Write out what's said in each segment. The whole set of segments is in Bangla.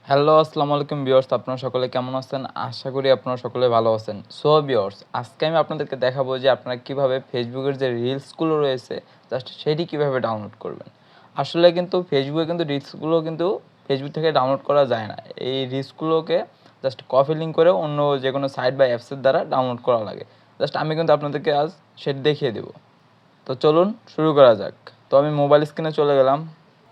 হ্যালো, আসসালামু আলাইকুম ভিউয়ার্স। আপনারা সকলে কেমন আছেন? আশা করি আপনারা সকলে ভালো আছেন। সো ভিউয়ার্স, আজকে আমি আপনাদেরকে দেখাবো যে আপনারা কিভাবে ফেসবুকের যে রিলসগুলো রয়েছে জাস্ট সেটি কিভাবে ডাউনলোড করবেন। আসলে কিন্তু ফেসবুকে কিন্তু রিলসগুলো কিন্তু ফেসবুক থেকে ডাউনলোড করা যায় না। এই রিলসগুলোকে জাস্ট কপি লিঙ্ক করে অন্য যেকোনো সাইট বা অ্যাপসের দ্বারা ডাউনলোড করা লাগে। জাস্ট আমি কিন্তু আপনাদেরকে আজ সেটি দেখিয়ে দেবো। তো চলুন শুরু করা যাক। তো আমি মোবাইল স্ক্রিনে চলে গেলাম।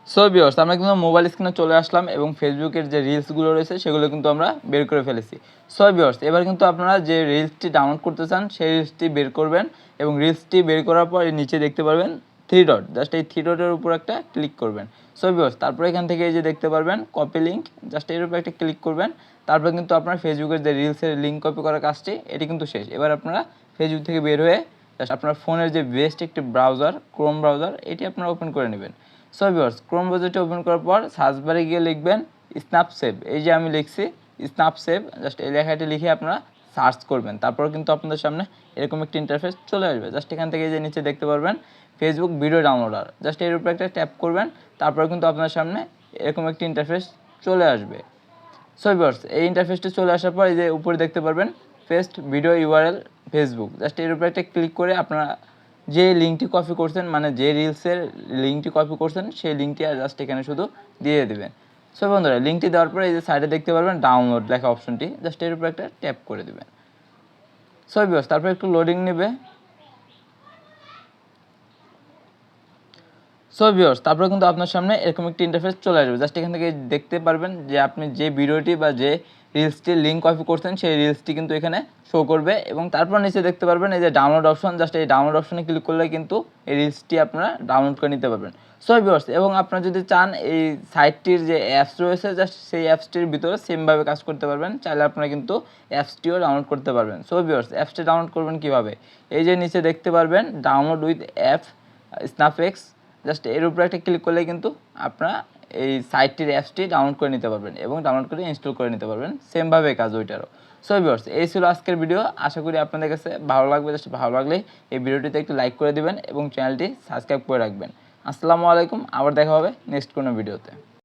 সো ভিউয়ার্স, আমরা কিন্তু মোবাইল স্ক্রিনে চলে আসলাম এবং ফেসবুকের যে রিলসগুলো রয়েছে সেগুলো কিন্তু আমরা বের করে ফেলেছি। সো ভিউয়ার্স, এবার কিন্তু আপনারা যে রিলসটি ডাউনলোড করতে চান সেই রিলসটি বের করবেন এবং রিলসটি বের করার পর এই নিচে দেখতে পারবেন থ্রি ডট, জাস্ট এই থ্রি ডটের উপর একটা ক্লিক করবেন। সো ভিউয়ার্স, তারপর এখান থেকে এই যে দেখতে পারবেন কপি লিঙ্ক, জাস্ট এর উপর একটা ক্লিক করবেন। তারপর কিন্তু আপনার ফেসবুকের যে রিলসের লিঙ্ক কপি করার কাজটি এটি কিন্তু শেষ। এবার আপনারা ফেসবুক থেকে বের হয়ে জাস্ট আপনার ফোনের যে বেস্ট একটি ব্রাউজার ক্রোম ব্রাউজার এটি আপনারা ওপেন করে নেবেন। সো ভিউয়ার্স, ক্রোম ব্রাউজারটি ওপেন করার পর সার্চ বারে গিয়ে লিখবেন স্ন্যাপসেভ। এই যে আমি লিখছি স্ন্যাপসেভ, জাস্ট এই লেখাটি লিখে আপনারা সার্চ করবেন। তারপর কিন্তু আপনাদের সামনে এরকম একটি ইন্টারফেস চলে আসবে। জাস্ট এখান থেকে যে নিচে দেখতে পারবেন ফেসবুক ভিডিও ডাউনলোডার, জাস্ট এর উপরে একটা ট্যাপ করবেন। তারপর কিন্তু আপনার সামনে এরকম একটি ইন্টারফেস চলে আসবে। সো ভিউয়ার্স, এই ইন্টারফেসটি চলে আসার পর এই যে উপরে দেখতে পারবেন paste video URL Facebook, just এর উপরে একটা ক্লিক করে আপনারা যে লিঙ্কটি কপি করছেন, মানে যে রিলসের লিঙ্কটি কপি করছেন সেই লিঙ্কটি আর জাস্ট এখানে শুধু দিয়ে দেবেন। সো বন্ধুরা, লিঙ্কটি দেওয়ার পরে এই যে সাইডে দেখতে পারবেন ডাউনলোড লেখা অপশনটি, জাস্ট এর উপরে একটা ট্যাপ করে দেবেন। সো ভিউয়ার্স, তারপর একটু লোডিং নেবে। সো ভিউয়ার্স, তারপরে কিন্তু আপনার সামনে এরকম একটি ইন্টারফেস চলে আসবে। জাস্ট এখান থেকে দেখতে পারবেন যে আপনি যে ভিডিওটি বা যে রিলসটির লিঙ্ক কপি করছেন সেই রিলসটি কিন্তু এখানে শো করবে এবং তারপর নিচে দেখতে পারবেন এই যে ডাউনলোড অপশন, জাস্ট এই ডাউনলোড অপশনে ক্লিক করলে কিন্তু এই রিলসটি আপনারা ডাউনলোড করে নিতে পারবেন। সো ভিউয়ার্স, এবং আপনারা যদি চান এই সাইটটির যে অ্যাপস রয়েছে জাস্ট সেই অ্যাপসটির ভিতরে সেমভাবে কাজ করতে পারবেন। চাইলে আপনারা কিন্তু অ্যাপসটিও ডাউনলোড করতে পারবেন। সো ভিউয়ার্স, অ্যাপসটি ডাউনলোড করবেন কীভাবে? এই যে নিচে দেখতে পারবেন ডাউনলোড উইথ অ্যাপ স্ন্যাপএক্স, জাস্ট এর উপরে একটা ক্লিক করলে কিন্তু আপনারা এই সাইটটির অ্যাপসটি ডাউনলোড করে নিতে পারবেন এবং ডাউনলোড করে ইনস্টল করে নিতে পারবেন। সেমভাবে কাজ ওইটারও। সো ভিউয়ার্স, এই ছিল আজকের ভিডিও। আশা করি আপনাদের কাছে ভালো লাগবে। জাস্ট ভালো লাগলে এই ভিডিওটিতে একটু লাইক করে দিবেন এবং চ্যানেলটি সাবস্ক্রাইব করে রাখবেন। আসসালামু আলাইকুম, আবার দেখা হবে নেক্সট কোনো ভিডিওতে।